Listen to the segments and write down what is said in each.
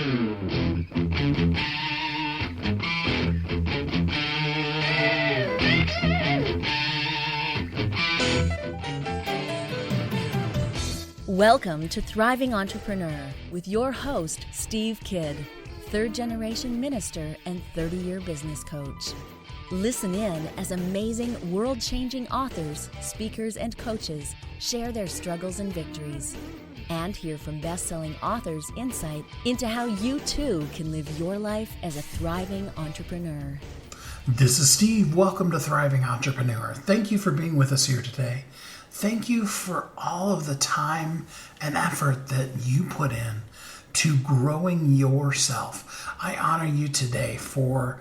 Welcome to Thriving Entrepreneur with your host, Steve Kidd, third-generation minister and 30-year business coach. Listen in as amazing, world-changing authors, speakers, and coaches share their struggles and victories. And hear from best-selling authors' insight into how you too can live your life as a thriving entrepreneur. This is Steve. Welcome to Thriving Entrepreneur. Thank you for being with us here today. Thank you for all of the time and effort that you put in to growing yourself. I honor you today for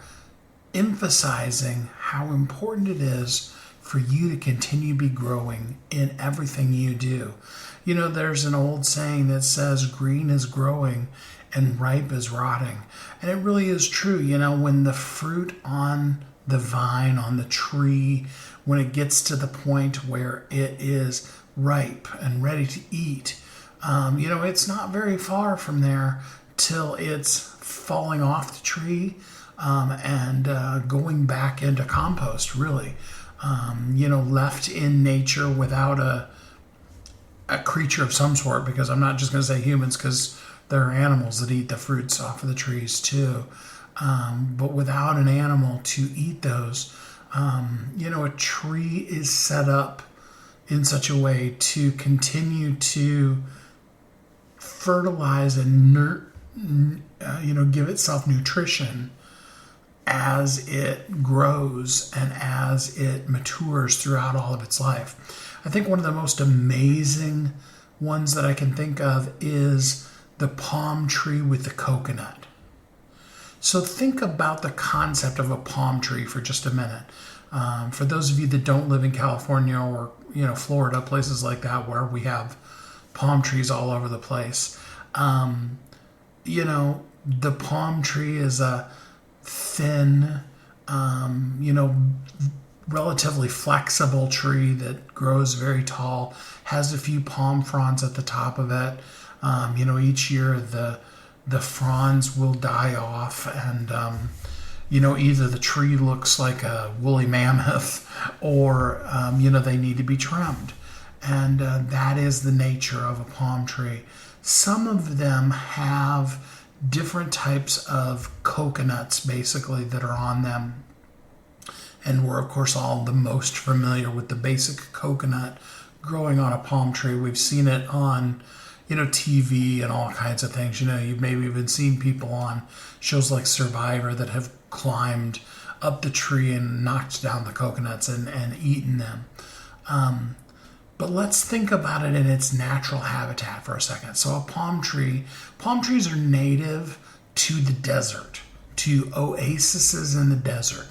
emphasizing how important it is for you to continue to be growing in everything you do. You know, there's an old saying that says green is growing and ripe is rotting. And it really is true. You know, when the fruit on the vine, on the tree, when it gets to the point where it is ripe and ready to eat, it's not very far from there till it's falling off the tree and going back into compost, really. Left in nature without a creature of some sort, because I'm not just going to say humans, because there are animals that eat the fruits off of the trees too. But without an animal to eat those, a tree is set up in such a way to continue to fertilize and give itself nutrition as it grows and as it matures throughout all of its life. I think one of the most amazing ones that I can think of is the palm tree with the coconut. So think about the concept of a palm tree for just a minute. For those of you that don't live in California or Florida, places like that where we have palm trees all over the place, the palm tree is a thin, relatively flexible tree that grows very tall, has a few palm fronds at the top of it. Each year the fronds will die off, and either the tree looks like a woolly mammoth or they need to be trimmed, and that is the nature of a palm tree. Some of them have different types of coconuts basically that are on them, and we're of course all the most familiar with the basic coconut growing on a palm tree. We've seen it on TV and all kinds of things. You've maybe even seen people on shows like Survivor that have climbed up the tree and knocked down the coconuts and eaten them. But let's think about it in its natural habitat for a second. So a palm trees are native to the desert, to oases in the desert.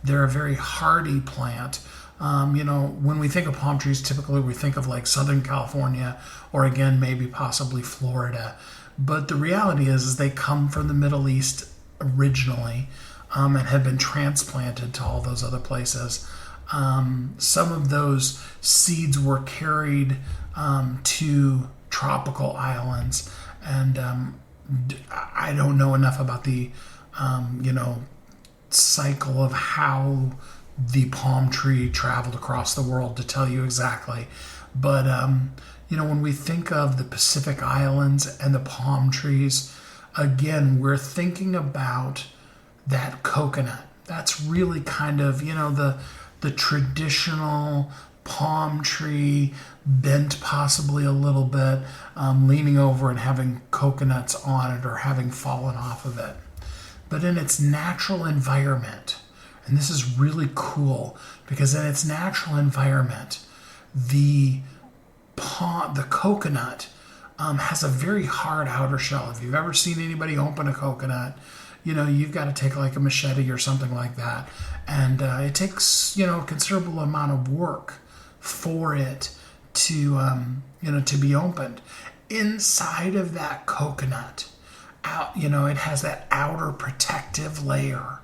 They're a very hardy plant. When we think of palm trees, typically we think of like Southern California or again, maybe possibly Florida. But the reality is they come from the Middle East originally and have been transplanted to all those other places. Some of those seeds were carried to tropical islands, and I don't know enough about the, cycle of how the palm tree traveled across the world to tell you exactly. But, when we think of the Pacific Islands and the palm trees, again, we're thinking about that coconut. That's really kind of, the traditional palm tree, bent possibly a little bit, leaning over and having coconuts on it or having fallen off of it. But in its natural environment, and this is really cool because in its natural environment, the coconut has a very hard outer shell. If you've ever seen anybody open a coconut, you've got to take like a machete or something like that. And it takes, a considerable amount of work for it to be opened. Inside of that coconut, it has that outer protective layer.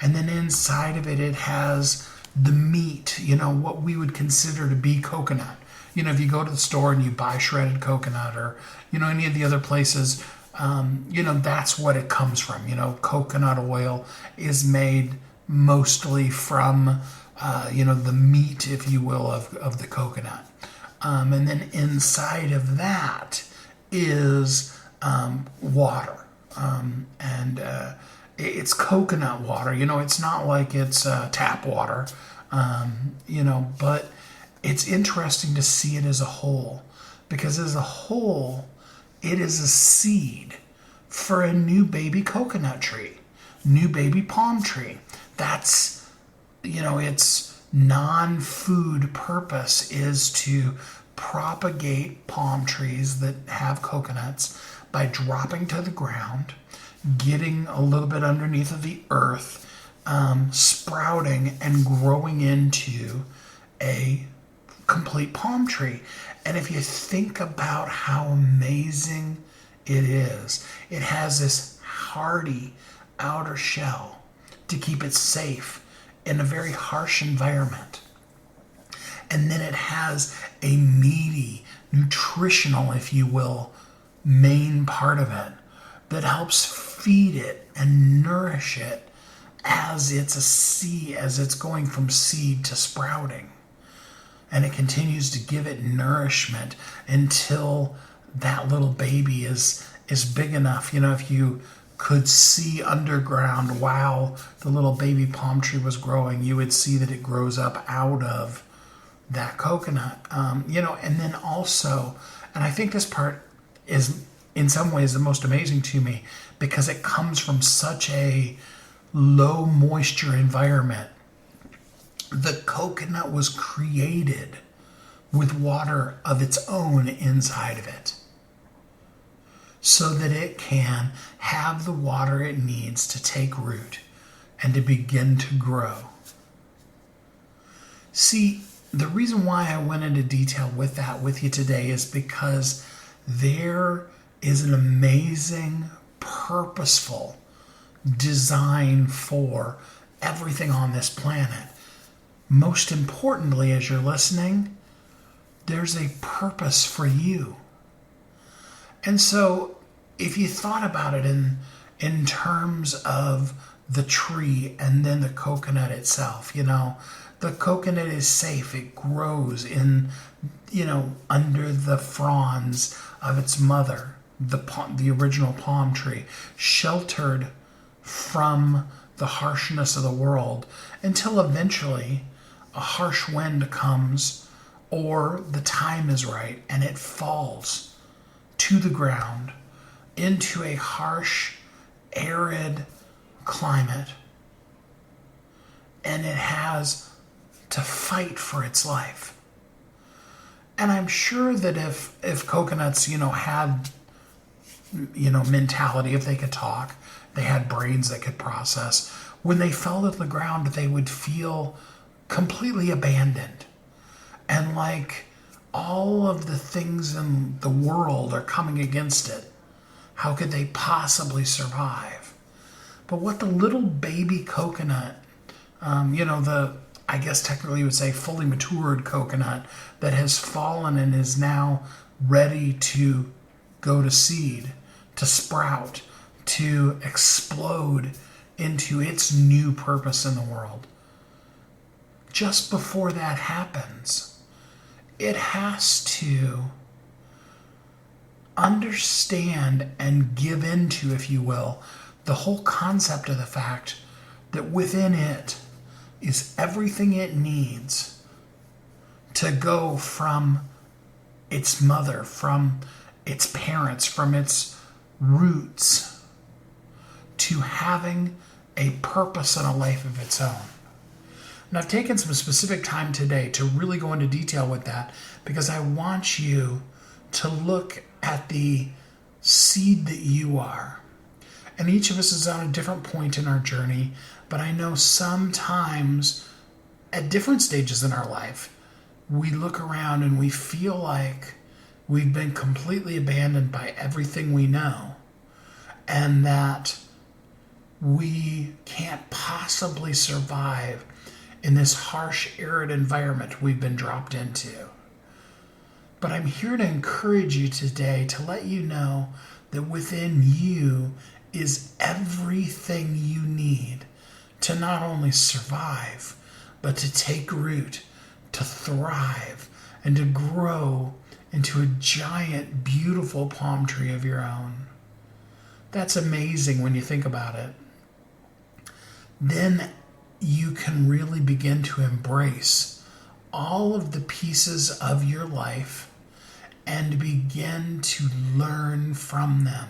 And then inside of it, it has the meat, what we would consider to be coconut. If you go to the store and you buy shredded coconut or, any of the other places, That's what it comes from. Coconut oil is made mostly from, the meat, if you will, of the coconut. And then inside of that is water. And it's coconut water. It's not like it's tap water, but it's interesting to see it as a whole, because as a whole, it is a seed for a new baby coconut tree, new baby palm tree. That's, its non-food purpose is to propagate palm trees that have coconuts by dropping to the ground, getting a little bit underneath of the earth, sprouting and growing into a complete palm tree. And if you think about how amazing it is, it has this hardy outer shell to keep it safe in a very harsh environment. And then it has a meaty, nutritional, if you will, main part of it that helps feed it and nourish it as it's a seed, as it's going from seed to sprouting. And it continues to give it nourishment until that little baby is big enough. If you could see underground while the little baby palm tree was growing, you would see that it grows up out of that coconut. And then also, and I think this part is in some ways the most amazing to me, because it comes from such a low moisture environment. The coconut was created with water of its own inside of it, so that it can have the water it needs to take root and to begin to grow. See, the reason why I went into detail with that with you today is because there is an amazing, purposeful design for everything on this planet. Most importantly, as you're listening, there's a purpose for you. And so if you thought about it in terms of the tree and then the coconut itself, the coconut is safe. It grows in, under the fronds of its mother, the original palm tree, sheltered from the harshness of the world, until eventually a harsh wind comes or the time is right and it falls to the ground into a harsh, arid climate, and it has to fight for its life. And I'm sure that if coconuts, had, mentality, if they could talk, they had brains that could process, when they fell to the ground, they would feel completely abandoned. And like all of the things in the world are coming against it. How could they possibly survive? But what the little baby coconut, I guess technically you would say fully matured coconut that has fallen and is now ready to go to seed, to sprout, to explode into its new purpose in the world. Just before that happens, it has to understand and give into, if you will, the whole concept of the fact that within it is everything it needs to go from its mother, from its parents, from its roots, to having a purpose and a life of its own. And I've taken some specific time today to really go into detail with that, because I want you to look at the seed that you are. And each of us is on a different point in our journey, but I know sometimes at different stages in our life, we look around and we feel like we've been completely abandoned by everything we know, and that we can't possibly survive in this harsh, arid environment we've been dropped into. But I'm here to encourage you today, to let you know that within you is everything you need to not only survive, but to take root, to thrive, and to grow into a giant, beautiful palm tree of your own. That's amazing when you think about it. Then you can really begin to embrace all of the pieces of your life and begin to learn from them.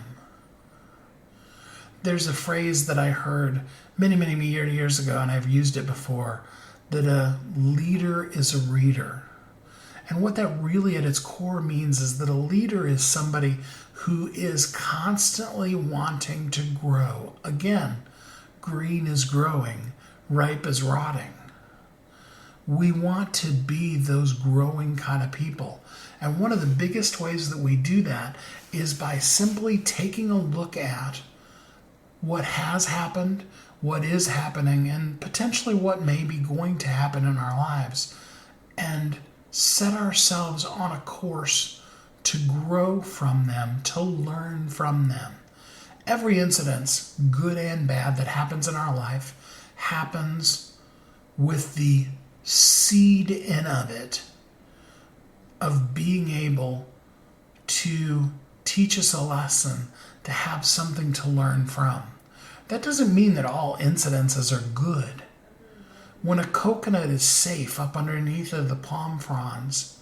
There's a phrase that I heard many years ago, and I've used it before, that a leader is a reader. And what that really at its core means is that a leader is somebody who is constantly wanting to grow. Again, green is growing, ripe is rotting. We want to be those growing kind of people. And one of the biggest ways that we do that is by simply taking a look at what has happened, what is happening, and potentially what may be going to happen in our lives, and set ourselves on a course to grow from them, to learn from them. Every incident, good and bad, that happens in our life happens with the seed in of it of being able to teach us a lesson, to have something to learn from. That doesn't mean that all incidences are good. When a coconut is safe up underneath of the palm fronds,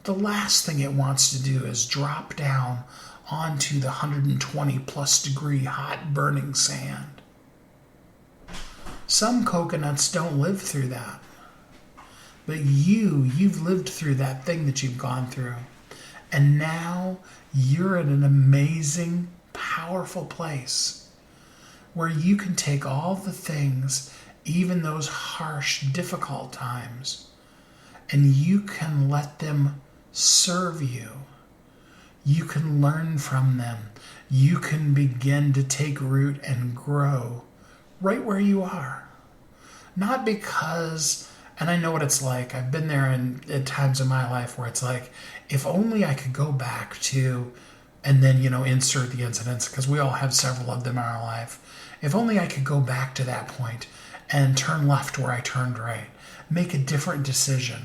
the last thing it wants to do is drop down onto the 120 plus degree hot burning sand. Some coconuts don't live through that. But you've lived through that thing that you've gone through. And now you're in an amazing, powerful place where you can take all the things, even those harsh, difficult times, and you can let them serve you. You can learn from them. You can begin to take root and grow right where you are. Not because, and I know what it's like, I've been there at times in my life where it's like, if only I could go back to, and then, insert the incidents, because we all have several of them in our life. If only I could go back to that point and turn left where I turned right, make a different decision.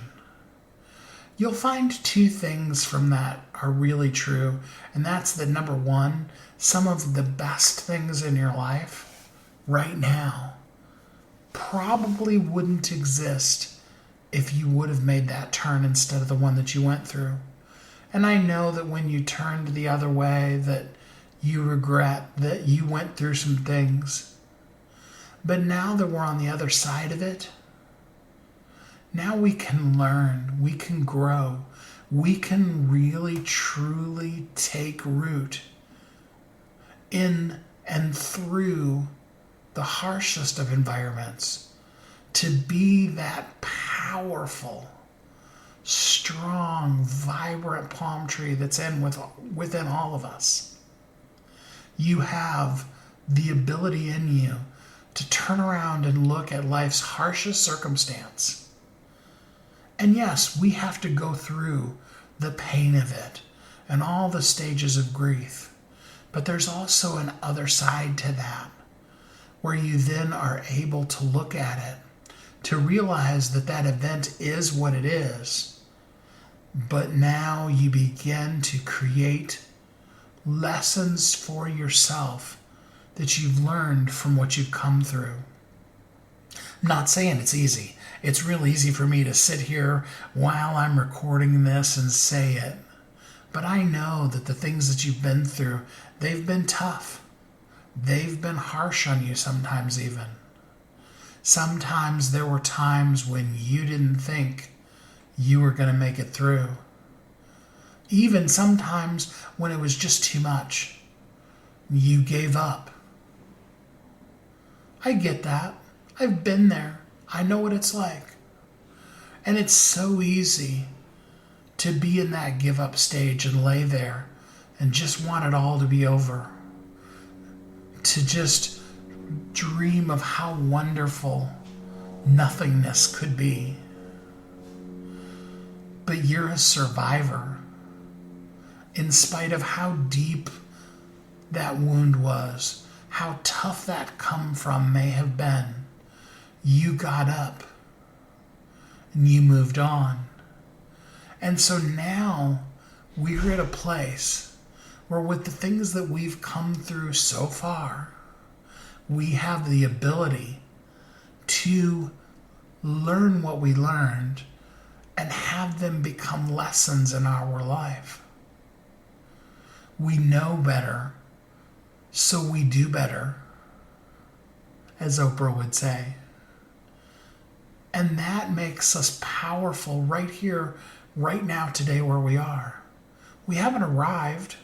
You'll find two things from that are really true, and that's that number one, some of the best things in your life right now probably wouldn't exist if you would have made that turn instead of the one that you went through. And I know that when you turned the other way that you regret that you went through some things. But now that we're on the other side of it, now we can learn, we can grow, we can really truly take root in and through the harshest of environments to be that powerful, strong, vibrant palm tree that's within all of us. You have the ability in you to turn around and look at life's harshest circumstance. And yes, we have to go through the pain of it and all the stages of grief. But there's also an other side to that, where you then are able to look at it, to realize that that event is what it is. But now you begin to create lessons for yourself that you've learned from what you've come through. I'm not saying it's easy. It's real easy for me to sit here while I'm recording this and say it. But I know that the things that you've been through, they've been tough. They've been harsh on you sometimes even. Sometimes there were times when you didn't think you were going to make it through. Even sometimes when it was just too much, you gave up. I get that. I've been there. I know what it's like. And it's so easy to be in that give up stage and lay there and just want it all to be over. To just dream of how wonderful nothingness could be. But you're a survivor. In spite of how deep that wound was, how tough that come from may have been, you got up and you moved on. And so now we're at a place where with the things that we've come through so far, we have the ability to learn what we learned and have them become lessons in our life. We know better, so we do better, as Oprah would say. And that makes us powerful right here, right now, today, where we are. We haven't arrived.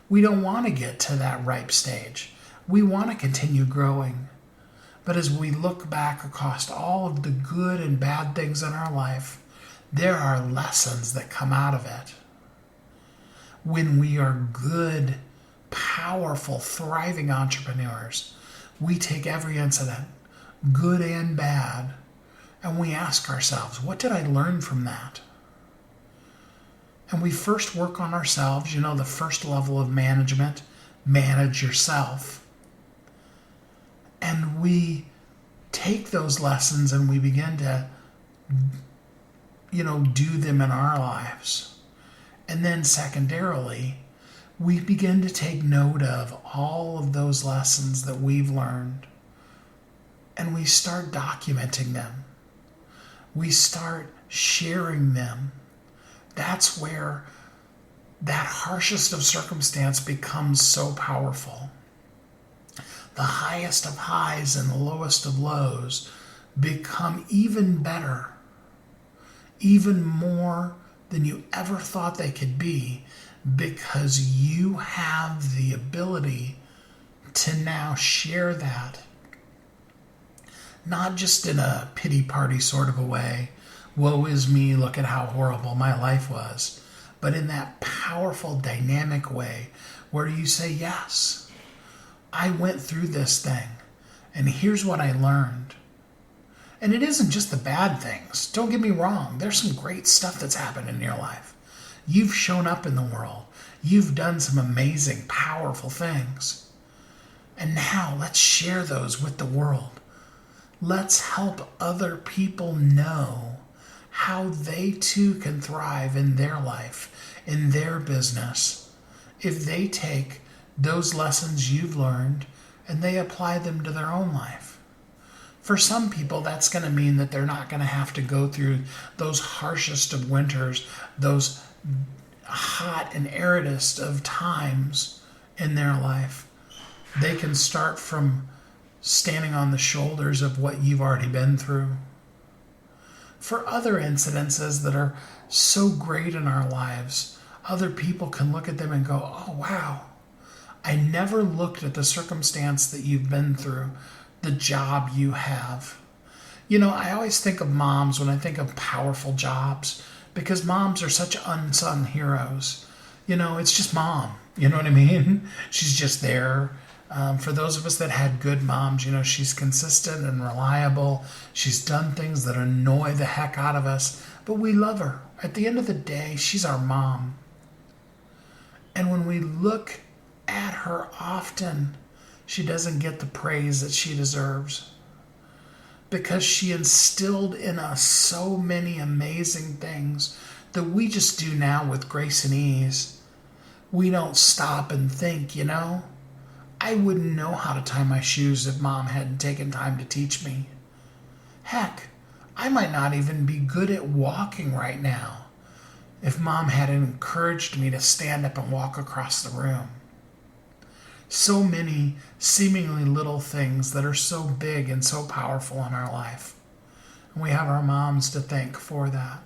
We don't want to get to that ripe stage. We want to continue growing. But as we look back across all of the good and bad things in our life, there are lessons that come out of it. When we are good, powerful, thriving entrepreneurs, we take every incident, good and bad, and we ask ourselves, what did I learn from that? And we first work on ourselves. You know, the first level of management, manage yourself. And we take those lessons and we begin to, do them in our lives. And then secondarily, we begin to take note of all of those lessons that we've learned. And we start documenting them. We start sharing them. That's where that harshest of circumstance becomes so powerful. The highest of highs and the lowest of lows become even better, even more than you ever thought they could be, because you have the ability to now share that. Not just in a pity party sort of a way, woe is me, look at how horrible my life was, but in that powerful, dynamic way where you say, yes, I went through this thing, and here's what I learned. And it isn't just the bad things. Don't get me wrong. There's some great stuff that's happened in your life. You've shown up in the world. You've done some amazing, powerful things. And now let's share those with the world. Let's help other people know how they too can thrive in their life, in their business, if they take those lessons you've learned and they apply them to their own life. For some people, that's going to mean that they're not going to have to go through those harshest of winters, those hot and aridest of times in their life. They can start from standing on the shoulders of what you've already been through. For other incidences that are so great in our lives, other people can look at them and go, oh, wow, I never looked at the circumstance that you've been through, the job you have. You know, I always think of moms when I think of powerful jobs, because moms are such unsung heroes. You know, it's just mom. You know what I mean? She's just there. For those of us that had good moms, you know, she's consistent and reliable. She's done things that annoy the heck out of us, but we love her. At the end of the day, she's our mom. And when we look at her often, she doesn't get the praise that she deserves, because she instilled in us so many amazing things that we just do now with grace and ease. We don't stop and think, you know, I wouldn't know how to tie my shoes if mom hadn't taken time to teach me. Heck, I might not even be good at walking right now if mom hadn't encouraged me to stand up and walk across the room. So many seemingly little things that are so big and so powerful in our life. And we have our moms to thank for that.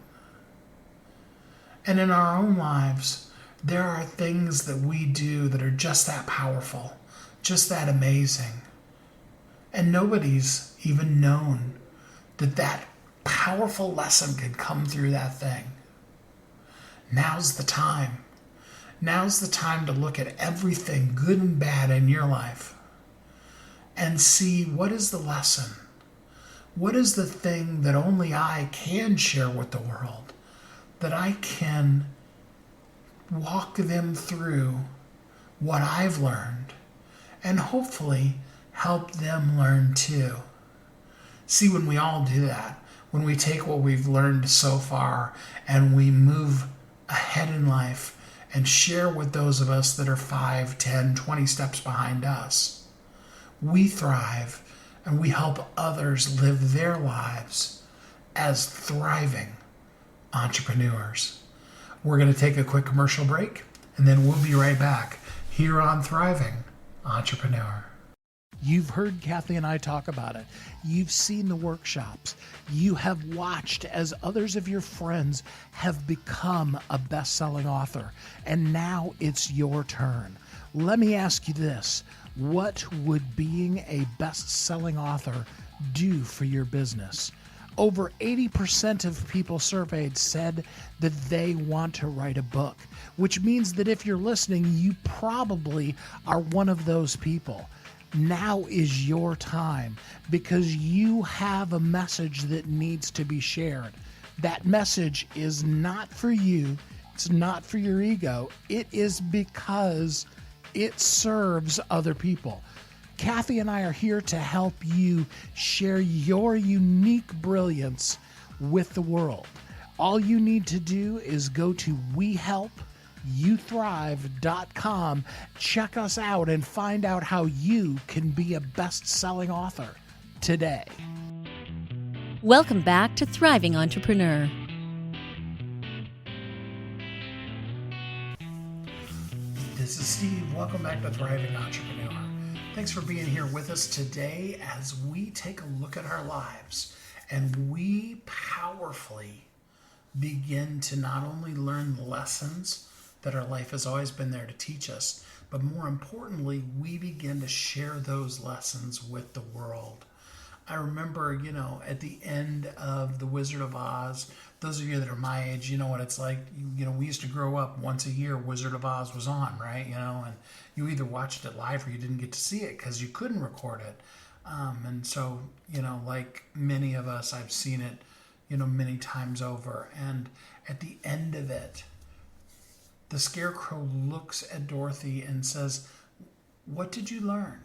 And in our own lives, there are things that we do that are just that powerful, just that amazing. And nobody's even known that that powerful lesson could come through that thing. Now's the time. Now's the time to look at everything good and bad in your life and see, what is the lesson? What is the thing that only I can share with the world, that I can walk them through what I've learned and hopefully help them learn too. See, when we all do that, when we take what we've learned so far and we move ahead in life and share with those of us that are 5, 10, 20 steps behind us, we thrive and we help others live their lives as thriving entrepreneurs. We're going to take a quick commercial break and then we'll be right back here on Thriving Entrepreneur. You've heard Kathy and I talk about it. You've seen the workshops. You have watched as others of your friends have become a best-selling author. And now it's your turn. Let me ask you this. What would being a best-selling author do for your business? Over 80% of people surveyed said that they want to write a book, which means that if you're listening, you probably are one of those people. Now is your time because you have a message that needs to be shared. That message is not for you. It's not for your ego. It is because it serves other people. Kathy and I are here to help you share your unique brilliance with the world. All you need to do is go to WeHelpYouThrive.com, check us out, and find out how you can be a best-selling author today. Welcome back to Thriving Entrepreneur. This is Steve. Welcome back to Thriving Entrepreneur. Thanks for being here with us today as we take a look at our lives and we powerfully begin to not only learn the lessons that our life has always been there to teach us, but more importantly, we begin to share those lessons with the world. I remember, at the end of The Wizard of Oz, those of you that are my age, you know what it's like. We used to grow up once a year, Wizard of Oz was on, right? And you either watched it live or you didn't get to see it because you couldn't record it. And so, like many of us, I've seen it, many times over. And at the end of it, the Scarecrow looks at Dorothy and says, "What did you learn?"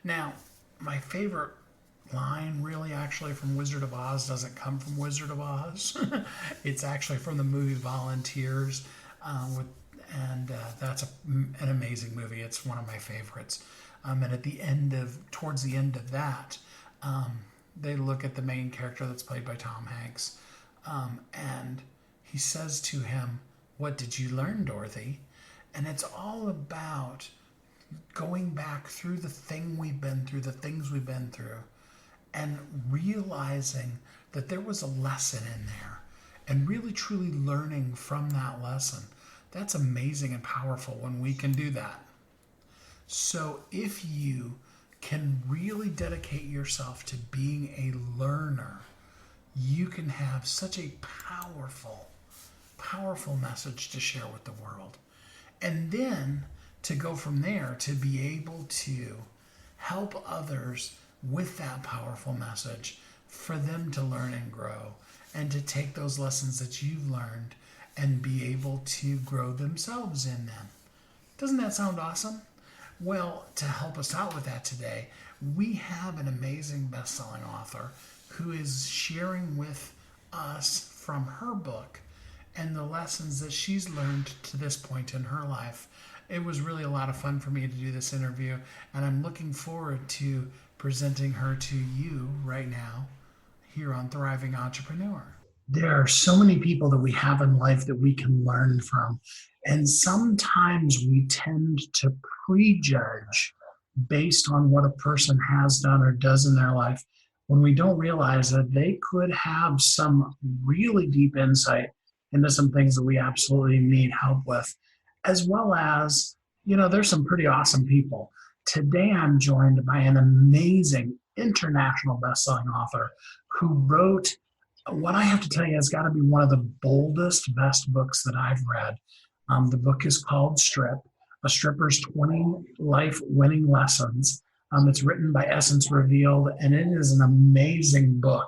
Now, my favorite line really actually from Wizard of Oz doesn't come from Wizard of Oz. It's actually from the movie Volunteers, that's an amazing movie. It's one of my favorites. And towards the end of that, they look at the main character that's played by Tom Hanks, and he says to him, "What did you learn, Dorothy?" And it's all about going back through the things we've been through, and realizing that there was a lesson in there and really truly learning from that lesson. That's amazing and powerful when we can do that. So if you can really dedicate yourself to being a learner, you can have such a powerful, powerful message to share with the world. And then to go from there to be able to help others with that powerful message for them to learn and grow and to take those lessons that you've learned and be able to grow themselves in them. Doesn't that sound awesome? Well, to help us out with that today, we have an amazing best-selling author who is sharing with us from her book and the lessons that she's learned to this point in her life. It was really a lot of fun for me to do this interview, and I'm looking forward to presenting her to you right now here on Thriving Entrepreneur. There are so many people that we have in life that we can learn from, and sometimes we tend to prejudge based on what a person has done or does in their life when we don't realize that they could have some really deep insight into some things that we absolutely need help with, as well as, there's some pretty awesome people. Today, I'm joined by an amazing international best-selling author who wrote what I have to tell you has got to be one of the boldest, best books that I've read. The book is called Strip, A Stripper's 20 Life Winning Lessons. It's written by Essence Revealed, and it is an amazing book.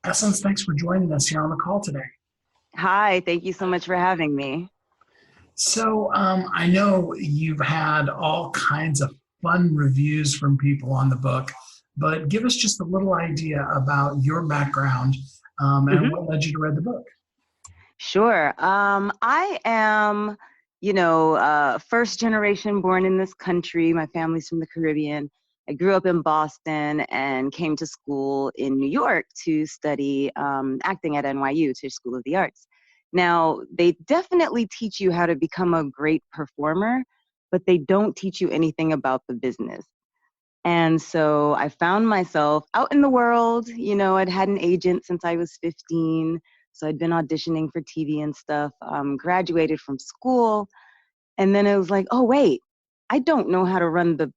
Essence, thanks for joining us here on the call today. Hi, thank you so much for having me. So I know you've had all kinds of fun reviews from people on the book, but give us just a little idea about your background and what led you to read the book. Sure. I am, first generation born in this country. My family's from the Caribbean. I grew up in Boston and came to school in New York to study acting at NYU, to School of the Arts. Now, they definitely teach you how to become a great performer, but they don't teach you anything about the business. And so I found myself out in the world. I'd had an agent since I was 15. So I'd been auditioning for TV and stuff, graduated from school. And then it was like, oh, wait, I don't know how to run the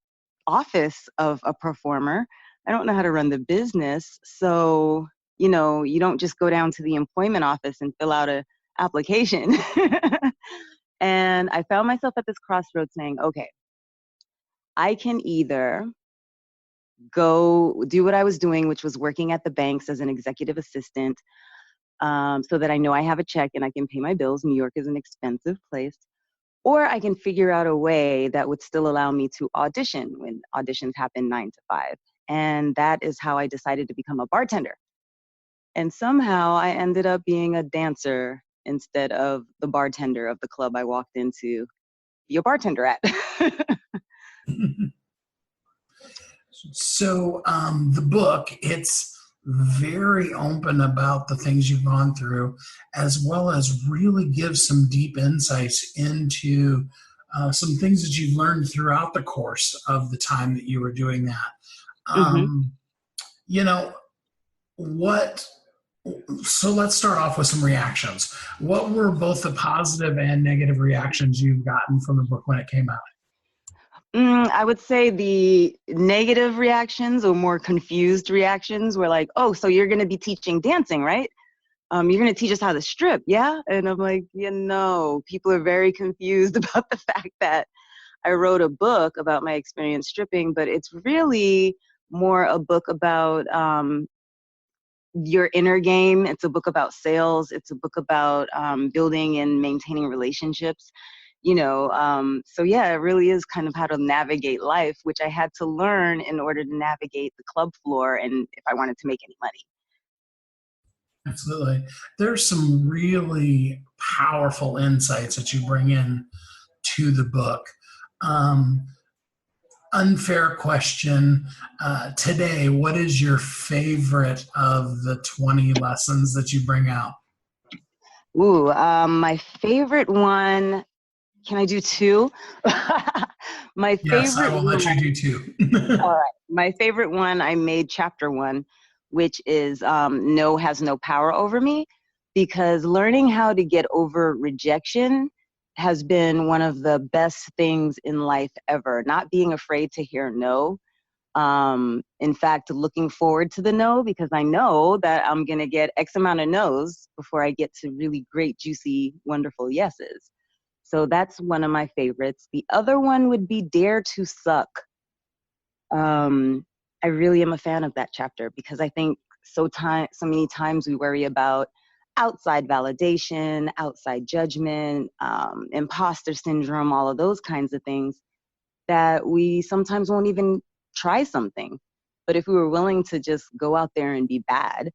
office of a performer. I don't know how to run the business. So, you don't just go down to the employment office and fill out a application. And I found myself at this crossroads saying, okay, I can either go do what I was doing, which was working at the banks as an executive assistant, so that I know I have a check and I can pay my bills. New York is an expensive place. Or I can figure out a way that would still allow me to audition when auditions happen 9 to 5. And that is how I decided to become a bartender. And somehow I ended up being a dancer instead of the bartender of the club I walked in to be a bartender at. So the book, it's very open about the things you've gone through, as well as really gives some deep insights into some things that you've learned throughout the course of the time that you were doing that. hmm Um, you know, what, so let's start off with some reactions. What were both the positive and negative reactions you've gotten from the book when it came out? I would say the negative reactions or more confused reactions were like, oh, so you're going to be teaching dancing, right? You're going to teach us how to strip, yeah? And I'm like, people are very confused about the fact that I wrote a book about my experience stripping, but it's really more a book about your inner game. It's a book about sales. It's a book about building and maintaining relationships. So yeah, it really is kind of how to navigate life, which I had to learn in order to navigate the club floor and if I wanted to make any money. Absolutely. There's some really powerful insights that you bring in to the book. Um, Unfair question. Today, what is your favorite of the 20 lessons that you bring out? Ooh, my favorite one. Can I do two? My Yes, I favorite will let one. you do two. All right. My favorite one, I made chapter 1, which is no has no power over me, because learning how to get over rejection has been one of the best things in life ever. Not being afraid to hear no. In fact, looking forward to the no, because I know that I'm going to get X amount of no's before I get to really great, juicy, wonderful yeses. So that's one of my favorites. The other one would be Dare to Suck. I really am a fan of that chapter because I think so many times we worry about outside validation, outside judgment, imposter syndrome, all of those kinds of things that we sometimes won't even try something. But if we were willing to just go out there and be bad,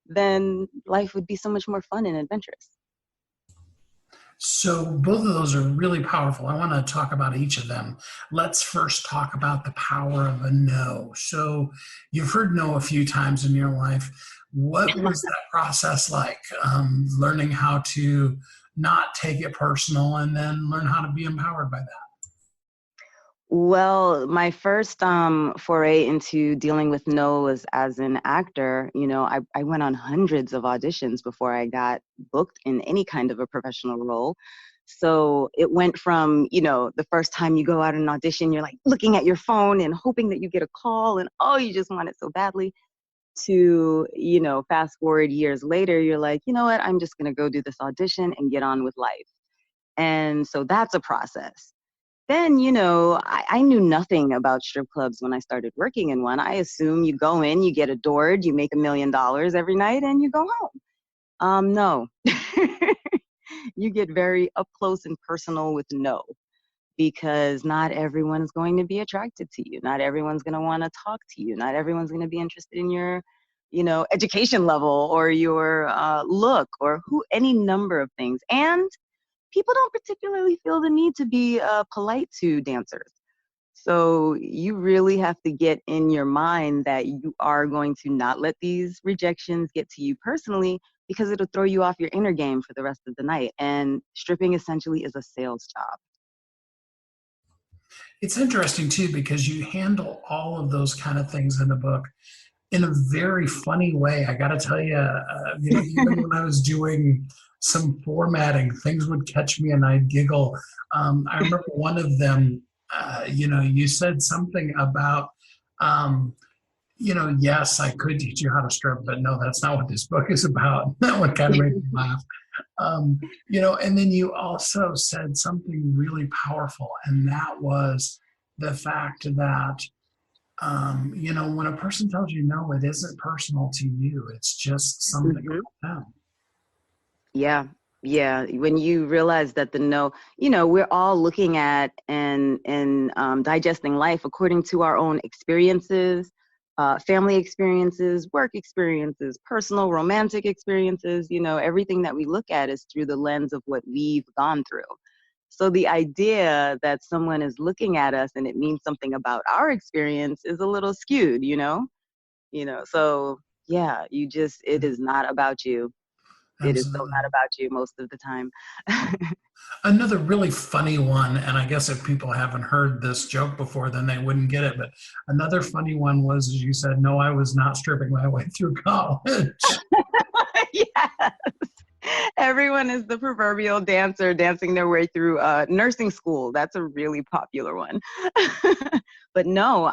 then life would be so much more fun and adventurous. So, both of those are really powerful. I want to talk about each of them. Let's first talk about the power of a no. So, you've heard no a few times in your life. What was that process like? Learning how to not take it personal and then learn how to be empowered by that. Well, my first foray into dealing with no was as an actor. I went on hundreds of auditions before I got booked in any kind of a professional role. So it went from, the first time you go out and audition, you're like looking at your phone and hoping that you get a call and, oh, you just want it so badly, to, fast forward years later, you're like, you know what, I'm just going to go do this audition and get on with life. And so that's a process. Then, I knew nothing about strip clubs when I started working in one. I assume you go in, you get adored, you make $1 million every night, and you go home. No. You get very up close and personal with no, because not everyone is going to be attracted to you. Not everyone's going to want to talk to you. Not everyone's going to be interested in your, education level or your look or any number of things. And people don't particularly feel the need to be polite to dancers. So you really have to get in your mind that you are going to not let these rejections get to you personally, because it'll throw you off your inner game for the rest of the night. And stripping essentially is a sales job. It's interesting too, because you handle all of those kind of things in the book in a very funny way. I got to tell you, even when I was doing some formatting, things would catch me and I'd giggle. I remember one of them, you said something about, yes, I could teach you how to strip, but no, that's not what this book is about. That one kind of made me laugh. And then you also said something really powerful, and that was the fact that, when a person tells you no, it isn't personal to you. It's just something about them. Yeah. Yeah. When you realize that the no, we're all looking at and digesting life according to our own experiences, family experiences, work experiences, personal romantic experiences. Everything that we look at is through the lens of what we've gone through. So the idea that someone is looking at us and it means something about our experience is a little skewed, so yeah, it is not about you. It is so Absolutely. not about you most of the time. Another really funny one, and I guess if people haven't heard this joke before, then they wouldn't get it. But another funny one was, as you said, no, I was not stripping my way through college. Yes. Everyone is the proverbial dancer dancing their way through nursing school. That's a really popular one. But no,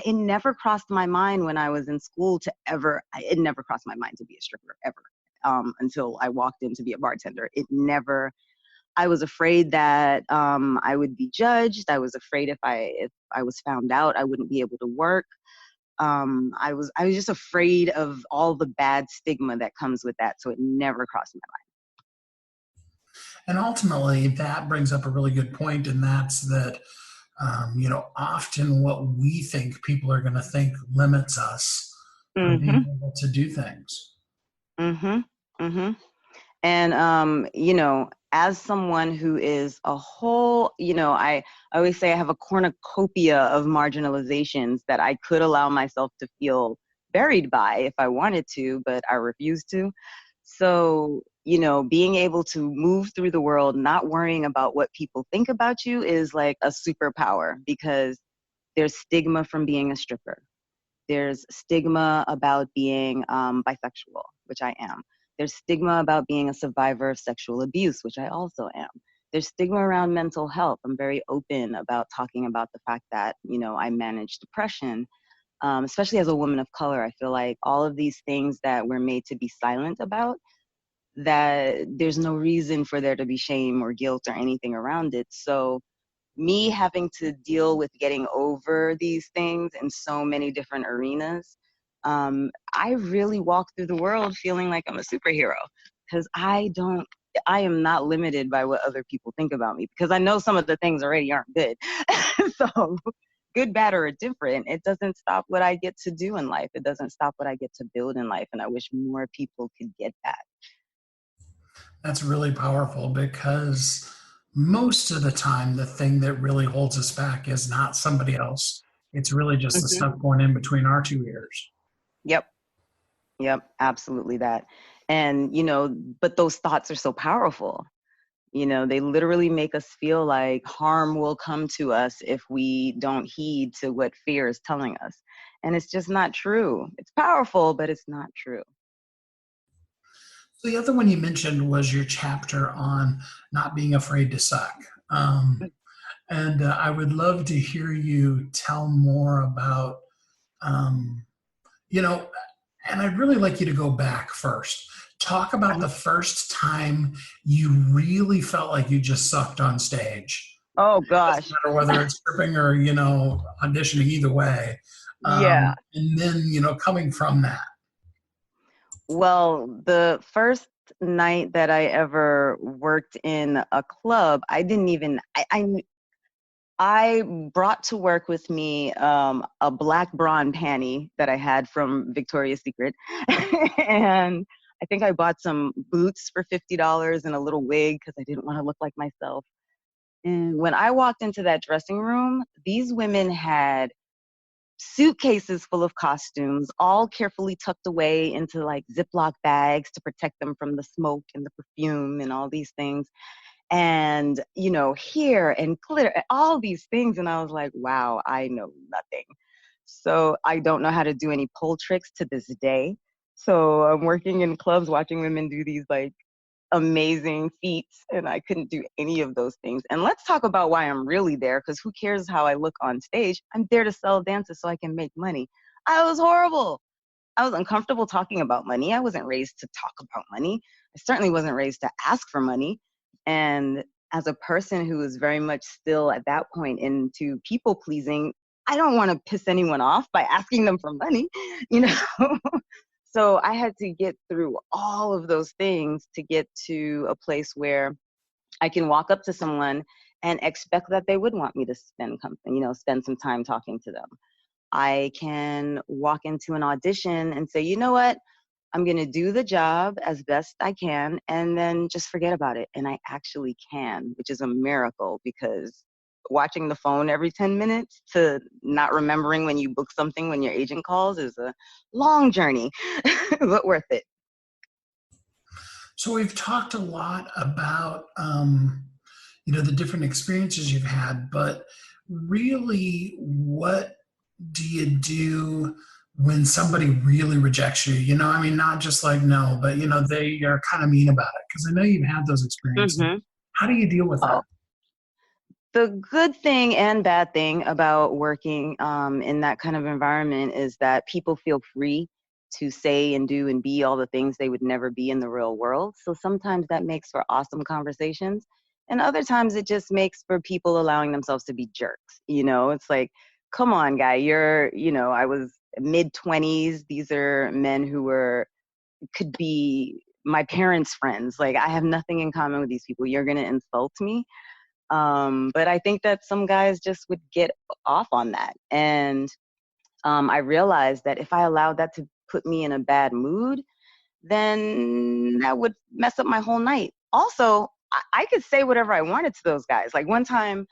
it never crossed my mind when I was in school it never crossed my mind to be a stripper ever, until I walked in to be a bartender. I was afraid that I would be judged. I was afraid if I was found out, I wouldn't be able to work. I was just afraid of all the bad stigma that comes with that. So it never crossed my And ultimately, that brings up a really good point, and that's that, often what we think people are going to think limits us from mind. being able to do things. Mm-hmm. Mm-hmm. And, as someone who is a whole, I always say I have a cornucopia of marginalizations that I could allow myself to feel buried by if I wanted to, but I refuse to. So, being able to move through the world, not worrying about what people think about you is like a superpower, because there's stigma from being a stripper. There's stigma about being bisexual, which I am. There's stigma about being a survivor of sexual abuse, which I also am. There's stigma around mental health. I'm very open about talking about the fact that, I manage depression, especially as a woman of color. I feel like all of these things that we're made to be silent about, that there's no reason for there to be shame or guilt or anything around it. So me having to deal with getting over these things in so many different arenas, I really walk through the world feeling like I'm a superhero, because I am not limited by what other people think about me, because I know some of the things already aren't good. So good, bad, or different, it doesn't stop what I get to do in life. It doesn't stop what I get to build in life. And I wish more people could get that. That's really powerful, because most of the time, the thing that really holds us back is not somebody else. It's really just the Mhm. stuff going in between our two ears. Yep. Yep. Absolutely that. And, but those thoughts are so powerful. They literally make us feel like harm will come to us if we don't heed to what fear is telling us. And it's just not true. It's powerful, but it's not true. So the other one you mentioned was your chapter on not being afraid to suck. And I would love to hear you tell more about, um, you know, and I'd really like you to go back first. Talk about the first time you really felt like you just sucked on stage. Oh It doesn't gosh. matter whether it's stripping or, auditioning, either way. Yeah. And then, coming from that. Well, the first night that I ever worked in a club, I didn't even, I brought to work with me a black bra panty that I had from Victoria's Secret. And I think I bought some boots for $50 and a little wig because I didn't want to look like myself. And when I walked into that dressing room, these women had suitcases full of costumes, all carefully tucked away into like Ziploc bags to protect them from the smoke and the perfume and all these things. And, hair and glitter, all these things. And I was like, wow, I know nothing. So I don't know how to do any pole tricks to this day. So I'm working in clubs watching women do these like amazing feats, and I couldn't do any of those things. And let's talk about why I'm really there, because who cares how I look on stage? I'm there to sell dances so I can make money. I was horrible. I was uncomfortable talking about money. I wasn't raised to talk about money. I certainly wasn't raised to ask for money. And as a person who is very much still at that point into people pleasing, I don't want to piss anyone off by asking them for money, you know? So I had to get through all of those things to get to a place where I can walk up to someone and expect that they would want me to spend some time talking to them. I can walk into an audition and say, you know what? I'm going to do the job as best I can and then just forget about it. And I actually can, which is a miracle, because watching the phone every 10 minutes to not remembering when you book something when your agent calls is a long journey, but worth it. So we've talked a lot about, the different experiences you've had, but really, what do you do when somebody really rejects you? Not just like no, but they are kind of mean about it. Because I know you've had those experiences. Mm-hmm. How do you deal with that? Oh, the good thing and bad thing about working in that kind of environment is that people feel free to say and do and be all the things they would never be in the real world. So sometimes that makes for awesome conversations. And other times it just makes for people allowing themselves to be jerks. It's like, come on, guy, I was mid-20s. These are men who could be my parents' friends. Like, I have nothing in common with these people. You're going to insult me. But I think that some guys just would get off on that. And I realized that if I allowed that to put me in a bad mood, then that would mess up my whole night. Also, I could say whatever I wanted to those guys. Like one time,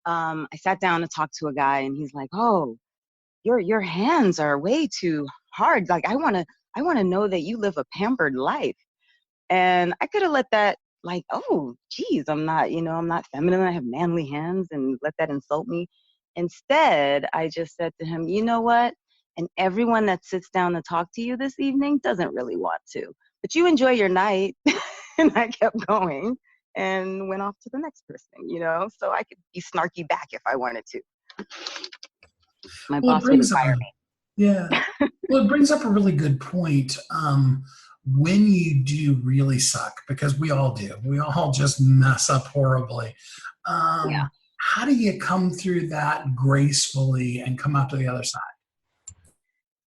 I sat down to talk to a guy and he's like, oh, your hands are way too hard. Like, I want to know that you live a pampered life. And I could have let that, like, oh, geez, I'm not feminine. I have manly hands, and let that insult me. Instead, I just said to him, you know what? And everyone that sits down to talk to you this evening doesn't really want to, but you enjoy your night. And I kept going and went off to the next person. So I could be snarky back if I wanted to. My Well, it boss wouldn't brings up fire a, yeah. Well, it brings up a really good point. When you do really suck, because we all do, we all just mess up horribly. me. Yeah. How do you come through that gracefully and come out to the other side?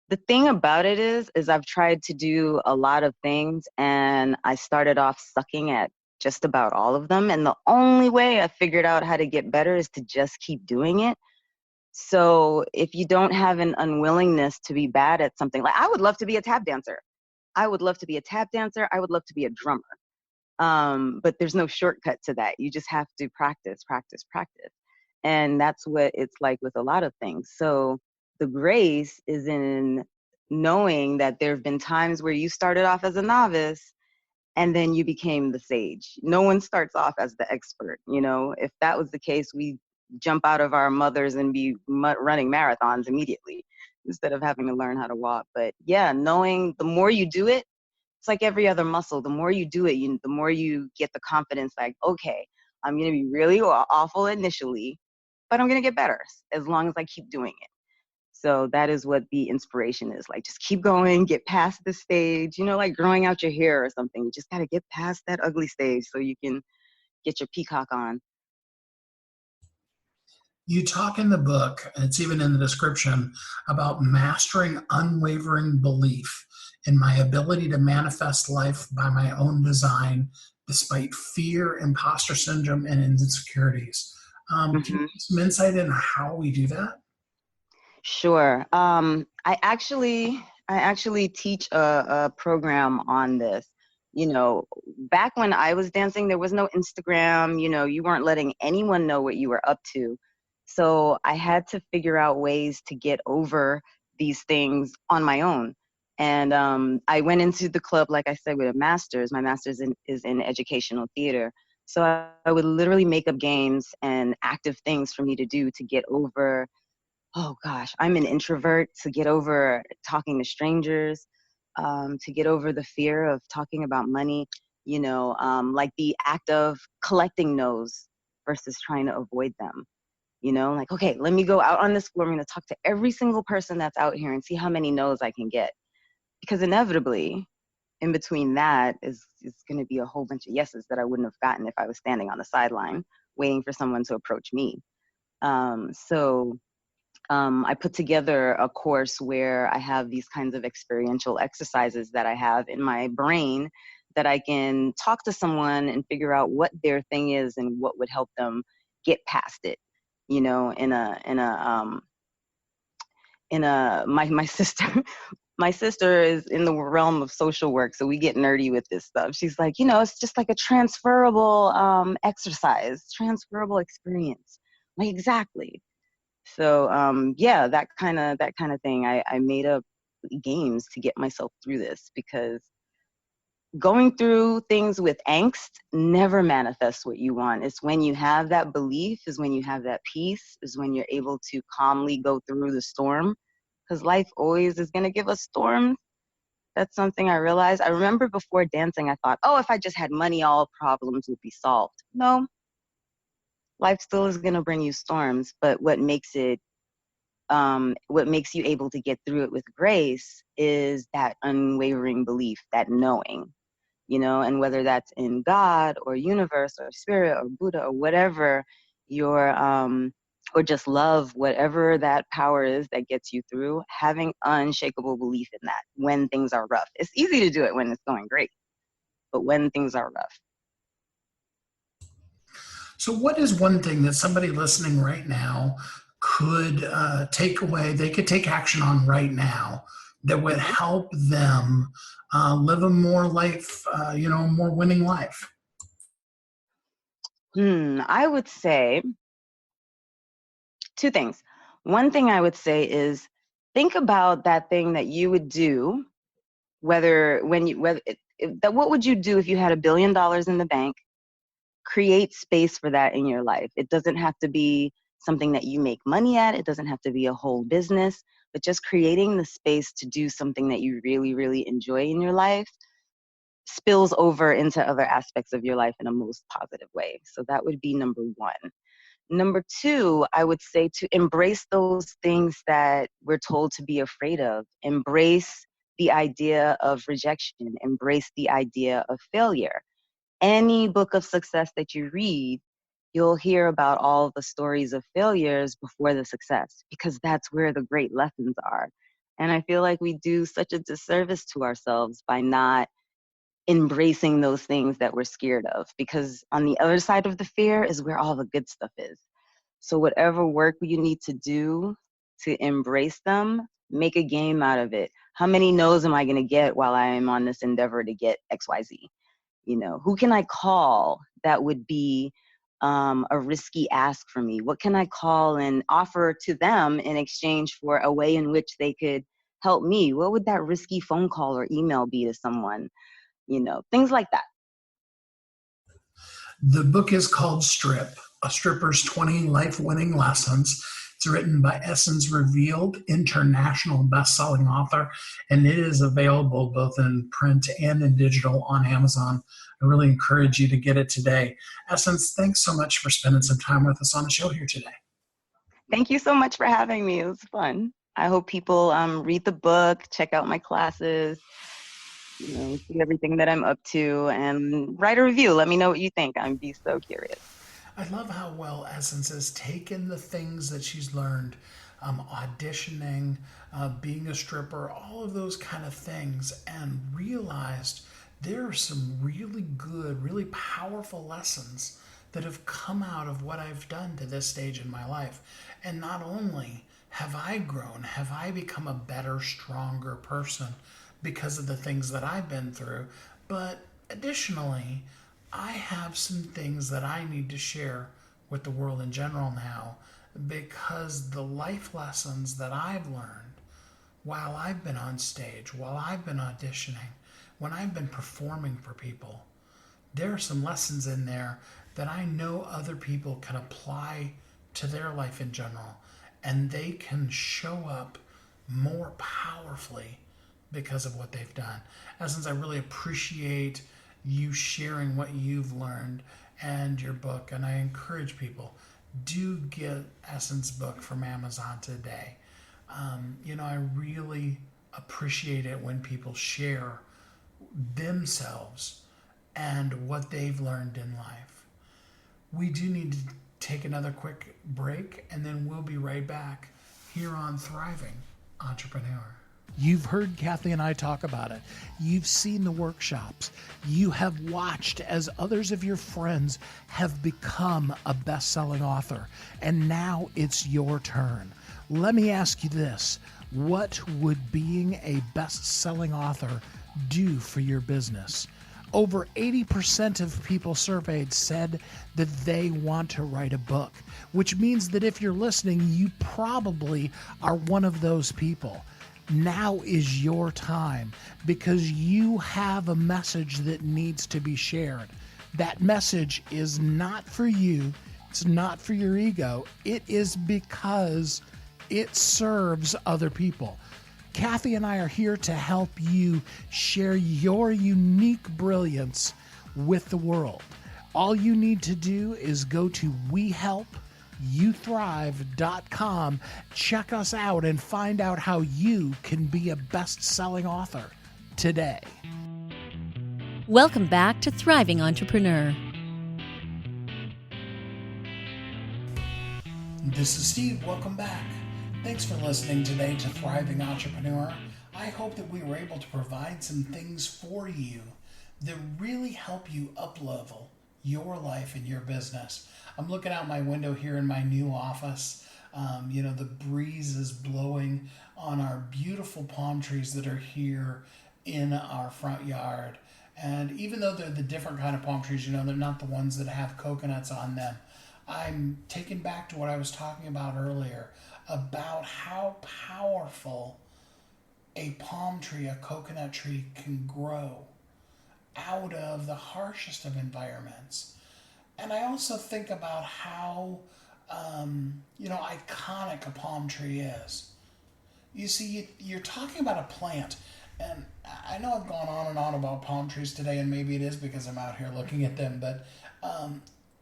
The thing about it is I've tried to do a lot of things, and I started off sucking at just about all of them. And the only way I figured out how to get better is to just keep doing it. So if you don't have an unwillingness to be bad at something, like I would love to be a tap dancer. I would love to be a tap dancer. I would love to be a drummer. But there's no shortcut to that. You just have to practice, practice, practice. And that's what it's like with a lot of things. So the grace is in knowing that there have been times where you started off as a novice and then you became the sage. No one starts off as the expert. If that was the case, we jump out of our mothers and be running marathons immediately instead of having to learn how to walk. But yeah, knowing the more you do it, it's like every other muscle. The more you do it, the more you get the confidence, like, okay, I'm going to be really awful initially, but I'm going to get better as long as I keep doing it. So that is what the inspiration is. Like, just keep going, get past the stage, like growing out your hair or something. You just got to get past that ugly stage so you can get your peacock on. You talk in the book, and it's even in the description, about mastering unwavering belief in my ability to manifest life by my own design, despite fear, imposter syndrome, and insecurities. Can you Hmm. give some insight into how we do that? Sure. I actually teach a program on this. You know, back when I was dancing, there was no Instagram. You know, you weren't letting anyone know what you were up to. So I had to figure out ways to get over these things on my own. And I went into the club, like I said, with a master's. My master's is in educational theater. So I would literally make up games and active things for me to do to get over, oh gosh, I'm an introvert, to get over talking to strangers, to get over the fear of talking about money, like the act of collecting no's versus trying to avoid them. Like, okay, let me go out on this floor. I'm going to talk to every single person that's out here and see how many no's I can get. Because inevitably, in between that is going to be a whole bunch of yeses that I wouldn't have gotten if I was standing on the sideline waiting for someone to approach me. I put together a course where I have these kinds of experiential exercises that I have in my brain that I can talk to someone and figure out what their thing is and what would help them get past it. My sister my sister is in the realm of social work, so we get nerdy with this stuff. She's like, it's just like a transferable exercise, transferable experience. Like, exactly. So yeah, that kind of thing. I made up games to get myself through this, because going through things with angst never manifests what you want. It's when you have that belief, is when you have that peace, is when you're able to calmly go through the storm. Because life always is going to give us storms. That's something I realized. I remember before dancing, I thought, oh, if I just had money, all problems would be solved. No, life still is going to bring you storms, but what makes you able to get through it with grace is that unwavering belief, that knowing, and whether that's in God or universe or spirit or Buddha or whatever or just love, whatever that power is that gets you through, having unshakable belief in that when things are rough. It's easy to do it when it's going great, but when things are rough. So, what is one thing that somebody listening right now could take away, they could take action on right now that would Mhm. help them live a more life, more winning life? I would say two things. One thing I would say is, think about that thing that you would do, what would you do if you had $1 billion in the bank? Create space for that in your life. It doesn't have to be something that you make money at. It doesn't have to be a whole business, but just creating the space to do something that you really, really enjoy in your life spills over into other aspects of your life in a most positive way. So that would be number one. Number two, I would say to embrace those things that we're told to be afraid of. Embrace the idea of rejection. Embrace the idea of failure. Any book of success that you read, you'll hear about all the stories of failures before the success, because that's where the great lessons are. And I feel like we do such a disservice to ourselves by not embracing those things that we're scared of, because on the other side of the fear is where all the good stuff is. So whatever work you need to do to embrace them, make a game out of it. How many no's am I going to get while I am on this endeavor to get XYZ? Who can I call that would be a risky ask for me? What can I call and offer to them in exchange for a way in which they could help me? What would that risky phone call or email be to someone? Things like that. The book is called Strip, A Stripper's 20 Life Winning Lessons. It's written by Essence Revealed, international best-selling author, and it is available both in print and in digital on Amazon. I really encourage you to get it today. Essence, thanks so much for spending some time with us on the show here today. Thank you so much for having me. It was fun. I hope people read the book, check out my classes, see everything that I'm up to, and write a review. Let me know what you think. I'd be so curious. I love how well Essence has taken the things that she's learned auditioning, being a stripper, all of those kind of things, and realized there are some really good, really powerful lessons that have come out of what I've done to this stage in my life. And not only have I grown, have I become a better, stronger person because of the things that I've been through, but additionally, I have some things that I need to share with the world in general now, because the life lessons that I've learned while I've been on stage, while I've been auditioning, when I've been performing for people, there are some lessons in there that I know other people can apply to their life in general, and they can show up more powerfully because of what they've done. Essence, I really appreciate you sharing what you've learned and your book, and I encourage people, do get Essence book from Amazon today. I really appreciate it when people share themselves and what they've learned in life. We do need to take another quick break, and then we'll be right back here on Thriving Entrepreneur. You've heard Kathy and I talk about it. You've seen the workshops. You have watched as others of your friends have become a best-selling author, and now it's your turn. Let me ask you this. What would being a best-selling author do for your business? Over 80% of people surveyed said that they want to write a book, which means that if you're listening, you probably are one of those people. Now is your time, because you have a message that needs to be shared. That message is not for you. It's not for your ego. It is because it serves other people. Kathy and I are here to help you share your unique brilliance with the world. All you need to do is go to WeHelpYouThrive.com, check us out, and find out how you can be a best-selling author today. Welcome back to Thriving Entrepreneur. This is Steve. Welcome back. Thanks for listening today to Thriving Entrepreneur. I hope that we were able to provide some things for you that really help you up-level your life and your business. I'm looking out my window here in my new office. The breeze is blowing on our beautiful palm trees that are here in our front yard. And even though they're the different kind of palm trees, they're not the ones that have coconuts on them. I'm taken back to what I was talking about earlier, about how powerful a palm tree, a coconut tree, can grow out of the harshest of environments. And I also think about how, iconic a palm tree is. You see, you're talking about a plant, and I know I've gone on and on about palm trees today, and maybe it is because I'm out here looking at them, but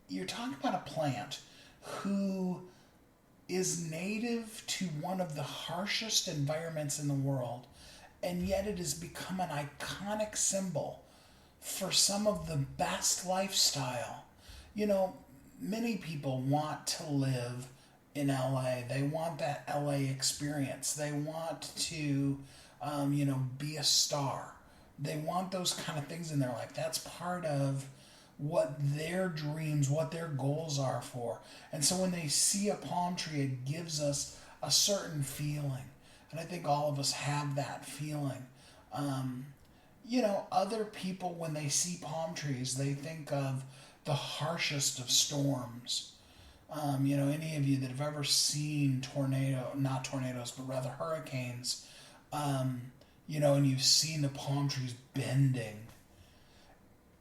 you're talking about a plant who is native to one of the harshest environments in the world, and yet it has become an iconic symbol for some of the best lifestyle. Many people want to live in LA. They want that LA experience. They want to, be a star. They want those kind of things in their life. That's part of what their dreams, what their goals are for. And so when they see a palm tree, it gives us a certain feeling. And I think all of us have that feeling. Other people, when they see palm trees, they think of the harshest of storms. Any of you that have ever seen not tornadoes, but rather hurricanes, and you've seen the palm trees bending.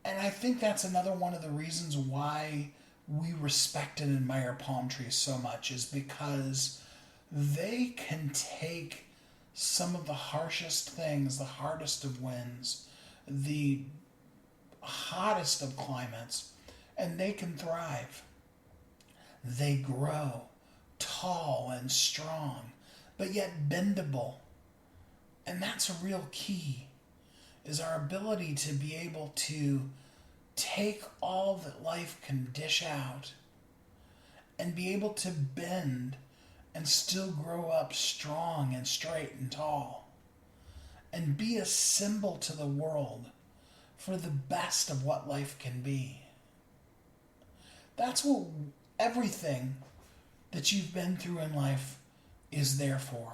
And I think that's another one of the reasons why we respect and admire palm trees so much, is because they can take some of the harshest things, the hardest of winds, the hottest of climates, and they can thrive. They grow tall and strong, but yet bendable. And that's a real key, is our ability to be able to take all that life can dish out and be able to bend and still grow up strong and straight and tall and be a symbol to the world for the best of what life can be. That's what everything that you've been through in life is there for.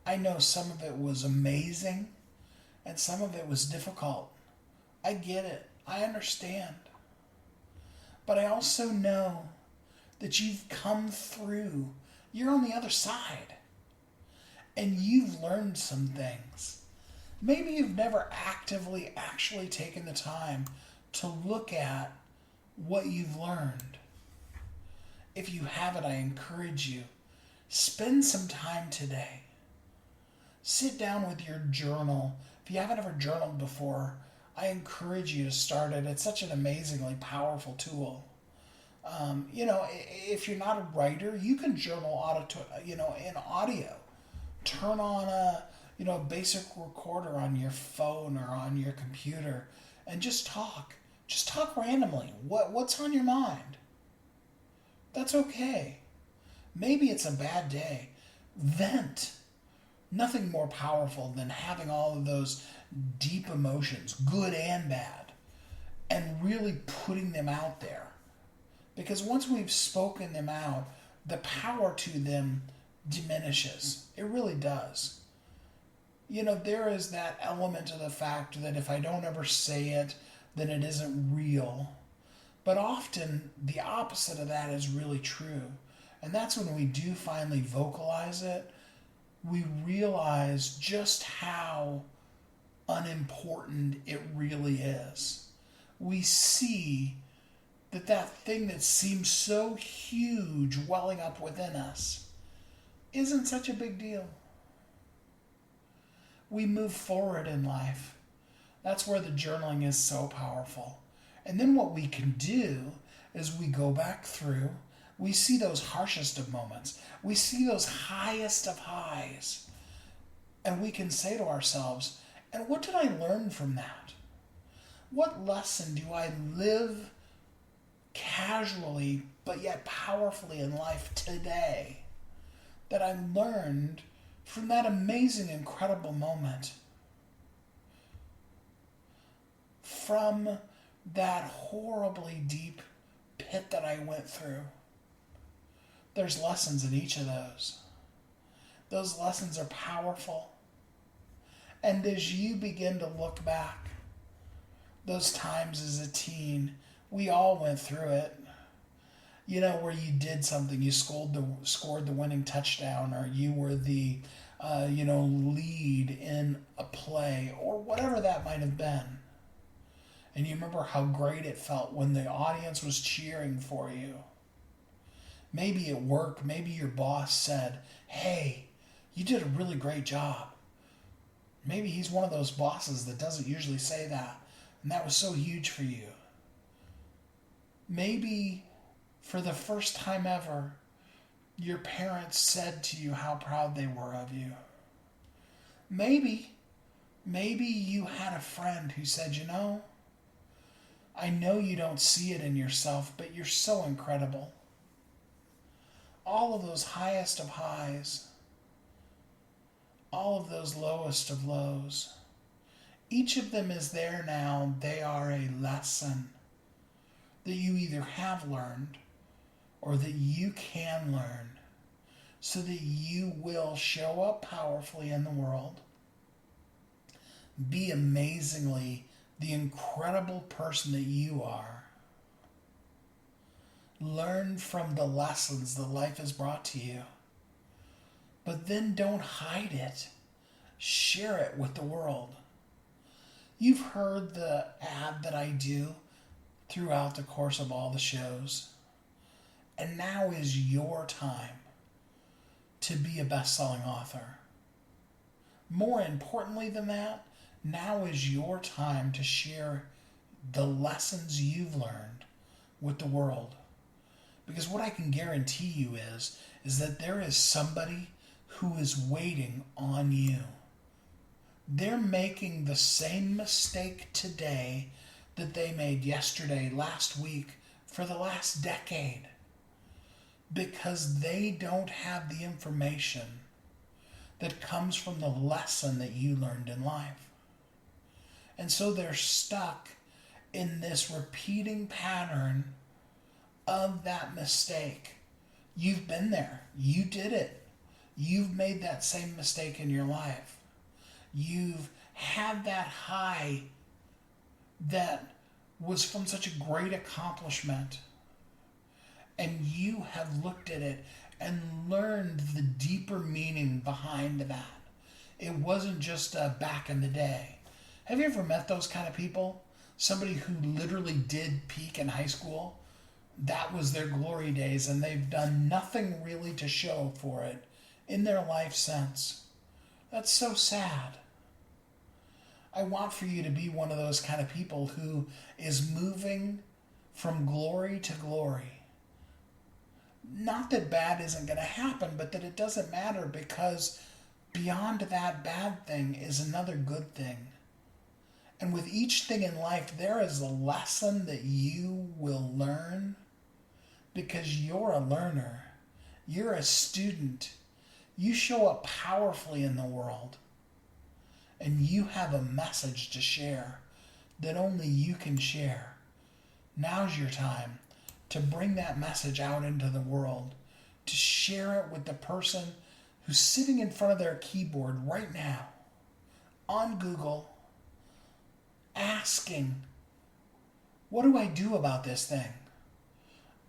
I know some of it was amazing and some of it was difficult. I get it. I understand. But I also know that you've come through. You're on the other side. And you've learned some things. Maybe you've never actively actually taken the time to look at what you've learned. If you haven't, I encourage you, spend some time today. Sit down with your journal. If you haven't ever journaled before, I encourage you to start it. It's such an amazingly powerful tool. If you're not a writer, you can journal in audio. Turn on a basic recorder on your phone or on your computer and just talk. Just talk randomly. What's on your mind? That's okay. Maybe it's a bad day. Vent. Nothing more powerful than having all of those deep emotions, good and bad, and really putting them out there. Because once we've spoken them out, the power to them diminishes. It really does. There is that element of the fact that if I don't ever say it, then it isn't real. But often the opposite of that is really true. And that's when we do finally vocalize it, we realize just how unimportant it really is. We see that thing that seems so huge welling up within us isn't such a big deal. We move forward in life. That's where the journaling is so powerful. And then what we can do is we go back through, we see those harshest of moments, we see those highest of highs, and we can say to ourselves, and what did I learn from that? What lesson do I live casually but yet powerfully in life today that I learned from that amazing, incredible moment? From that horribly deep pit that I went through. There's lessons in each of those. Those lessons are powerful. And as you begin to look back, those times as a teen, we all went through it. Where you did something, you scored the winning touchdown, or you were the lead in a play, or whatever that might have been. And you remember how great it felt when the audience was cheering for you. Maybe at work, maybe your boss said, "Hey, you did a really great job." Maybe he's one of those bosses that doesn't usually say that, and that was so huge for you. Maybe for the first time ever, your parents said to you how proud they were of you. Maybe you had a friend who said, I know you don't see it in yourself, but you're so incredible. All of those highest of highs, all of those lowest of lows, each of them is there now. They are a lesson that you either have learned or that you can learn so that you will show up powerfully in the world, be amazingly the incredible person that you are. Learn from the lessons that life has brought to you. But then don't hide it. Share it with the world. You've heard the ad that I do throughout the course of all the shows. And now is your time to be a best-selling author. More importantly than that, now is your time to share the lessons you've learned with the world. Because what I can guarantee you is that there is somebody who is waiting on you. They're making the same mistake today that they made yesterday, last week, for the last decade. because they don't have the information that comes from the lesson that you learned in life. And so they're stuck in this repeating pattern of that mistake. You've been there. You did it. You've made that same mistake in your life. You've had that high that was from such a great accomplishment. And you have looked at it and learned the deeper meaning behind that. It wasn't just back in the day. Have you ever met those kind of people? Somebody who literally did peak in high school. That was their glory days, and they've done nothing really to show for it in their life since. That's so sad. I want for you to be one of those kind of people who is moving from glory to glory. Not that bad isn't going to happen, but that it doesn't matter, because beyond that bad thing is another good thing. And with each thing in life, there is a lesson that you will learn, because you're a learner. You're a student. You show up powerfully in the world. And you have a message to share that only you can share. Now's your time to bring that message out into the world, to share it with the person who's sitting in front of their keyboard right now on Google, asking, what do I do about this thing?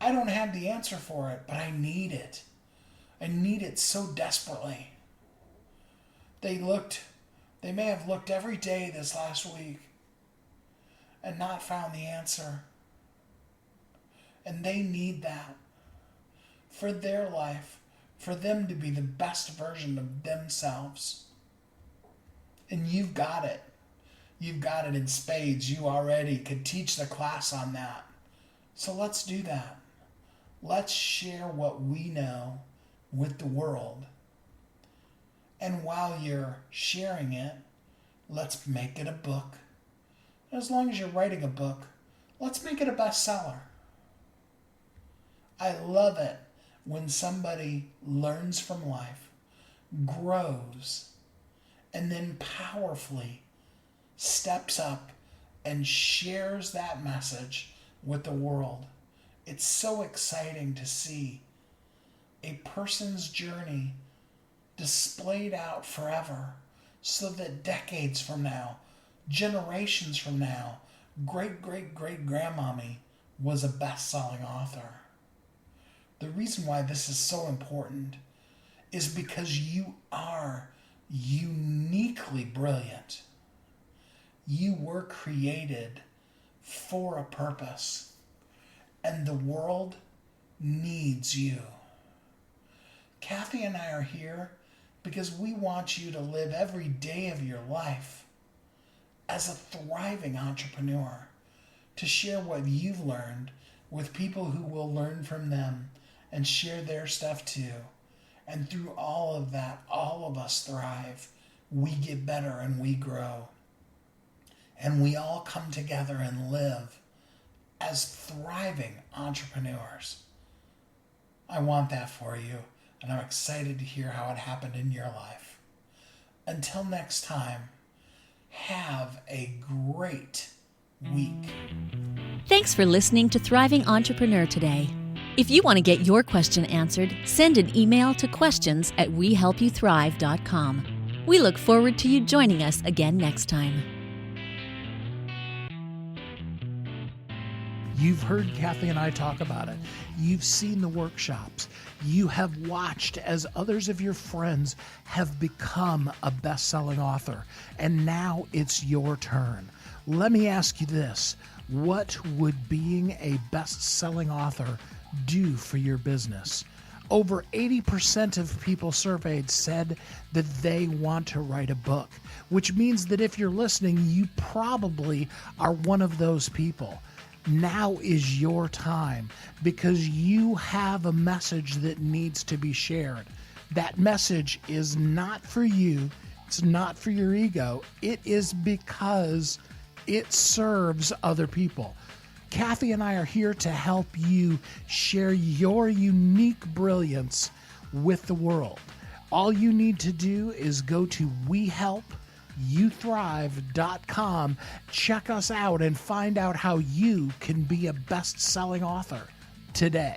I don't have the answer for it, but I need it. I need it so desperately. They may have looked every day this last week and not found the answer. And they need that for their life, for them to be the best version of themselves. And you've got it. You've got it in spades. You already could teach the class on that. So let's do that. Let's share what we know with the world. And while you're sharing it, let's make it a book. As long as you're writing a book, let's make it a bestseller. I love it when somebody learns from life, grows, and then powerfully steps up and shares that message with the world. It's so exciting to see a person's journey displayed out forever, so that decades from now, generations from now, great-great-great-grandmommy was a best-selling author. The reason why this is so important is because you are uniquely brilliant. You were created for a purpose, and the world needs you. Kathy and I are here because we want you to live every day of your life as a thriving entrepreneur, to share what you've learned with people who will learn from them and share their stuff too. And through all of that, all of us thrive. We get better and we grow. And we all come together and live as thriving entrepreneurs. I want that for you, and I'm excited to hear how it happened in your life. Until next time, have a great week. Thanks for listening to Thriving Entrepreneur today. If you want to get your question answered, send an email to questions@wehelpyouthrive.com. We look forward to you joining us again next time. You've heard Kathy and I talk about it. You've seen the workshops. You have watched as others of your friends have become a best-selling author. And now it's your turn. Let me ask you this. What would being a best-selling author do for your business? Over 80% of people surveyed said that they want to write a book, which means that if you're listening, you probably are one of those people. Now is your time, because you have a message that needs to be shared. That message is not for you. It's not for your ego. It is because it serves other people. Kathy and I are here to help you share your unique brilliance with the world. All you need to do is go to WeHelpYouThrive.com, check us out, and find out how you can be a best-selling author today.